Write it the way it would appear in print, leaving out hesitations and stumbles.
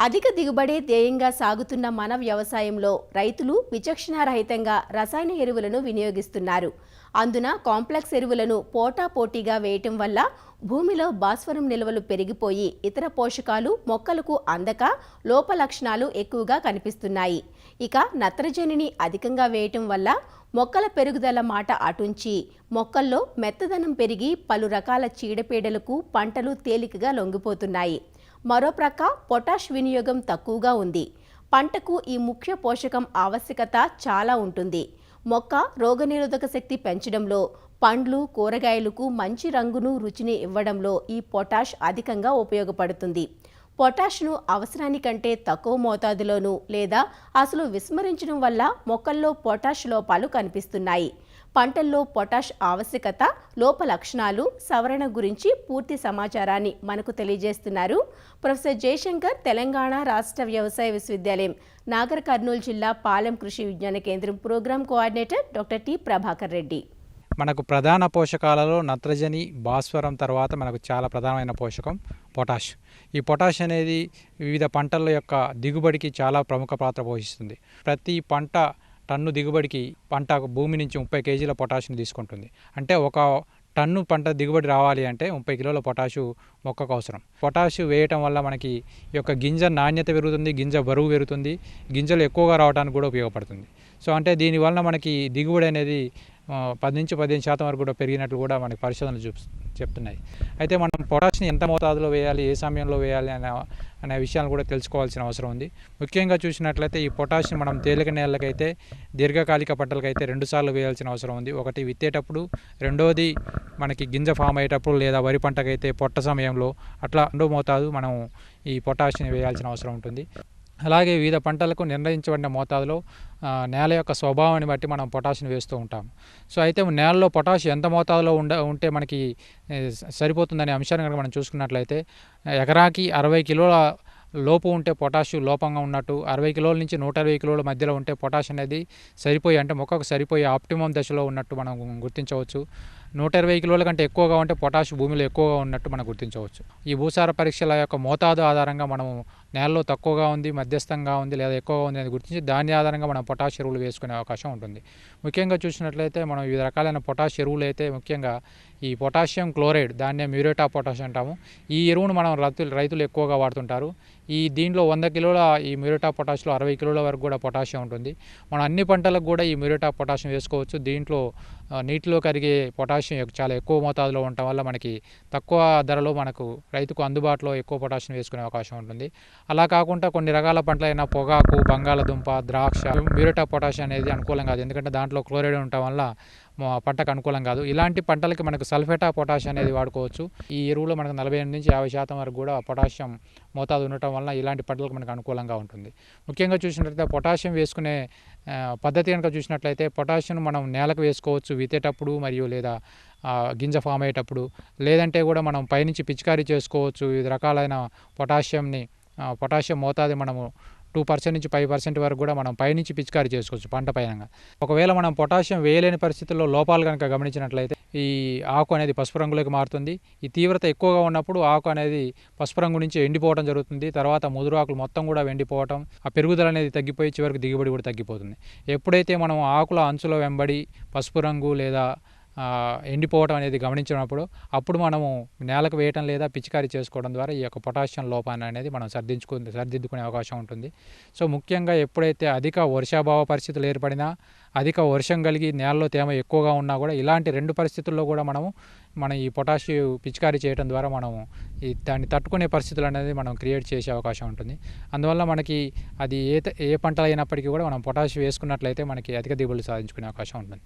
అధిక దిగుబడి ధ్యేయంగా సాగుతున్న మన వ్యవసాయంలో రైతులు విచక్షణారహితంగా రసాయన ఎరువులను వినియోగిస్తున్నారు. అందున కాంప్లెక్స్ ఎరువులను పోటాపోటీగా వేయటం వల్ల భూమిలో భాస్వరం నిల్వలు పెరిగిపోయి ఇతర పోషకాలు మొక్కలకు అందక లోప లక్షణాలు ఎక్కువగా కనిపిస్తున్నాయి. ఇక నత్రజనిని అధికంగా వేయటం వల్ల మొక్కల పెరుగుదల మాట అటుంచి మొక్కల్లో మెత్తదనం పెరిగి పలు రకాల చీడపీడలకు పంటలు తేలికగా లొంగిపోతున్నాయి. మరోప్రక్క పొటాష్ వినియోగం తక్కువగా ఉంది. పంటకు ఈ ముఖ్య పోషకం ఆవశ్యకత చాలా ఉంటుంది. మొక్క రోగనిరోధక శక్తి పెంచడంలో, పండ్లు కూరగాయలకు మంచి రంగును రుచిని ఇవ్వడంలో ఈ పొటాష్ అధికంగా ఉపయోగపడుతుంది. పొటాష్ను అవసరానికంటే తక్కువ మోతాదులోనూ లేదా అసలు విస్మరించడం వల్ల మొక్కల్లో పొటాష్ లోపాలు కనిపిస్తున్నాయి. పంటల్లో పొటాష్ ఆవశ్యకత, లోప లక్షణాలు, సవరణ గురించి పూర్తి సమాచారాన్ని మనకు తెలియజేస్తున్నారు ప్రొఫెసర్ జయశంకర్, తెలంగాణ రాష్ట్ర వ్యవసాయ విశ్వవిద్యాలయం నాగర్ కర్నూలు జిల్లా Palem Krishi Vigyan Kendra programme coordinator doctor T Prabhakar Reddy. మనకు ప్రధాన పోషకాలలో నత్రజని, భాస్వరం తర్వాత మనకు చాలా ప్రధానమైన పోషకం పొటాష్. ఈ పొటాష్ అనేది వివిధ పంటల యొక్క దిగుబడికి చాలా ప్రముఖ పాత్ర పోషిస్తుంది. ప్రతి పంట టన్ను దిగుబడికి పంట భూమి నుంచి 30 కేజీల పొటాష్ని తీసుకుంటుంది. అంటే ఒక టన్ను పంట దిగుబడి రావాలి అంటే 30 కిలోల పొటాషు మొక్కకు అవసరం. పొటాషు వేయటం వల్ల మనకి ఈ యొక్క గింజ నాణ్యత పెరుగుతుంది, గింజ బరువు పెరుగుతుంది, గింజలు ఎక్కువగా రావడానికి కూడా ఉపయోగపడుతుంది. సో అంటే దీనివల్ల మనకి దిగుబడి అనేది 10 నుంచి 15% వరకు కూడా పెరిగినట్లు కూడా మనకి పరిశోధనలు చెప్తున్నాయి. అయితే మనం పొటాష్ని ఎంత మోతాదులో వేయాలి, ఏ సమయంలో వేయాలి అనే విషయాలు కూడా తెలుసుకోవాల్సిన అవసరం ఉంది. ముఖ్యంగా చూసినట్లయితే ఈ పొటాష్ని మనం తేలిక నేలకైతే, దీర్ఘకాలిక పంటలకైతే 2 సార్లు వేయాల్సిన అవసరం ఉంది. ఒకటి విత్తేటప్పుడు, రెండోది మనకి గింజ ఫామ్ అయ్యేటప్పుడు లేదా వరి పంటకైతే పొట్ట సమయంలో, అట్లా రెండో మోతాదు మనం ఈ పొటాష్ని వేయాల్సిన అవసరం ఉంటుంది. అలాగే వివిధ పంటలకు నిర్ణయించబడిన మోతాదులో నేల యొక్క స్వభావాన్ని బట్టి మనం పొటాష్ని వేస్తూ ఉంటాం. సో అయితే నేలలో పొటాష్ ఎంత మోతాదులో ఉంటే మనకి సరిపోతుందనే అంశాన్ని కనుక మనం చూసుకున్నట్లయితే, ఎకరాకి 60 కిలోల లోపు ఉంటే పొటాష్ లోపంగా ఉన్నట్టు, 60 కిలోల నుంచి 120 కిలోల మధ్యలో ఉంటే పొటాష్ అనేది సరిపోయి, అంటే మొక్కకు సరిపోయే ఆప్టిమం దశలో ఉన్నట్టు మనం గుర్తించవచ్చు. 120 కిలోల కంటే ఎక్కువగా ఉంటే పొటాష్ భూమిలో ఎక్కువగా ఉన్నట్టు మనం గుర్తించవచ్చు. ఈ భూసార పరీక్షల యొక్క మోతాదు ఆధారంగా మనం నేలలో తక్కువగా ఉంది, మధ్యస్థంగా ఉంది లేదా ఎక్కువగా ఉంది అని గుర్తించి దాని ఆధారంగా మనం పొటాష్ ఎరువులు వేసుకునే అవకాశం ఉంటుంది. ముఖ్యంగా చూసినట్లయితే మనం వివిధ రకాలైన పొటాష్ ఎరువులు అయితే ముఖ్యంగా ఈ పొటాషియం క్లోరైడ్, దాన్నే మ్యూరేట్ ఆఫ్ పొటాష్ అంటాము. ఈ ఎరువును మనం రైతులు ఎక్కువగా వాడుతుంటారు. దీంట్లో 100 కిలోల ఈ మ్యూరేట్ ఆఫ్ పొటాష్లో 60 కిలోల వరకు కూడా పొటాషియం ఉంటుంది. మనం అన్ని పంటలకు కూడా ఈ మ్యూరేట్ ఆఫ్ పొటాషియం వేసుకోవచ్చు. దీంట్లో నీటిలో కరిగే పొటాషియం చాలా ఎక్కువ మోతాదులో ఉండటం వల్ల మనకి తక్కువ ధరలో మనకు రైతుకు అందుబాటులో ఎక్కువ పొటాషియం వేసుకునే అవకాశం ఉంటుంది. అలా కాకుండా కొన్ని రకాల పంటలైన పొగాకు, బంగాళదుంప, ద్రాక్ష మ్యూరేట్ ఆఫ్ పొటాషియం అనేది అనుకూలం కాదు. ఎందుకంటే దాంట్లో క్లోరైడ్ ఉండటం వల్ల పంటకు అనుకూలం కాదు. ఇలాంటి పంటలకి మనకు సల్ఫేట్ ఆఫ్ పొటాష్ అనేది వాడుకోవచ్చు. ఈ ఎరువులో మనకు 48 నుంచి 50% వరకు కూడా పొటాషియం మోతాదు ఉండటం వల్ల ఇలాంటి పంటలకు మనకు అనుకూలంగా ఉంటుంది. ముఖ్యంగా చూసినట్లయితే పొటాషియం వేసుకునే పద్ధతి కనుక చూసినట్లయితే, పొటాషియం మనం నేలకు వేసుకోవచ్చు విత్తేటప్పుడు మరియు లేదా గింజ ఫామ్ అయ్యేటప్పుడు, లేదంటే కూడా మనం పైనుంచి పిచికారీ చేసుకోవచ్చు. వివిధ రకాలైన పొటాషియం మోతాదు మనము 2% నుంచి 5% వరకు కూడా మనం పైనుంచి పిచికారీ చేసుకోవచ్చు పంట పైన. ఒకవేళ మనం పొటాషియం వేయలేని పరిస్థితుల్లో లోపాలు కనుక గమనించినట్లయితే ఈ ఆకు అనేది పసుపు రంగులోకి మారుతుంది. ఈ తీవ్రత ఎక్కువగా ఉన్నప్పుడు ఆకు అనేది పసుపు రంగు నుంచి ఎండిపోవడం జరుగుతుంది. తర్వాత ముదురు ఆకులు మొత్తం కూడా ఎండిపోవటం, ఆ పెరుగుదల అనేది తగ్గిపోయి చివరికి దిగుబడి కూడా తగ్గిపోతుంది. ఎప్పుడైతే మనం ఆకుల అంచుల వెంబడి పసుపు రంగు లేదా ఎండిపోవడం అనేది గమనించినప్పుడు అప్పుడు మనము నేలకు వేయటం లేదా పిచికారీ చేసుకోవడం ద్వారా ఈ యొక్క పొటాషియం లోపాన్ని అనేది మనం సరిదిద్దుకునే అవకాశం ఉంటుంది. సో ముఖ్యంగా ఎప్పుడైతే అధిక వర్షాభావ పరిస్థితులు ఏర్పడినా, అధిక వర్షం కలిగి నేలలో తేమ ఎక్కువగా ఉన్నా కూడా ఇలాంటి 2 పరిస్థితుల్లో కూడా మనం ఈ పొటాషియం పిచికారీ చేయడం ద్వారా మనము దాన్ని తట్టుకునే పరిస్థితులు అనేది మనం క్రియేట్ చేసే అవకాశం ఉంటుంది. అందువల్ల మనకి అది ఏ పంటలు అయినప్పటికీ కూడా మనం పొటాషియం వేసుకున్నట్లయితే మనకి అధిక దిగుబడులు సాధించుకునే అవకాశం ఉంటుంది.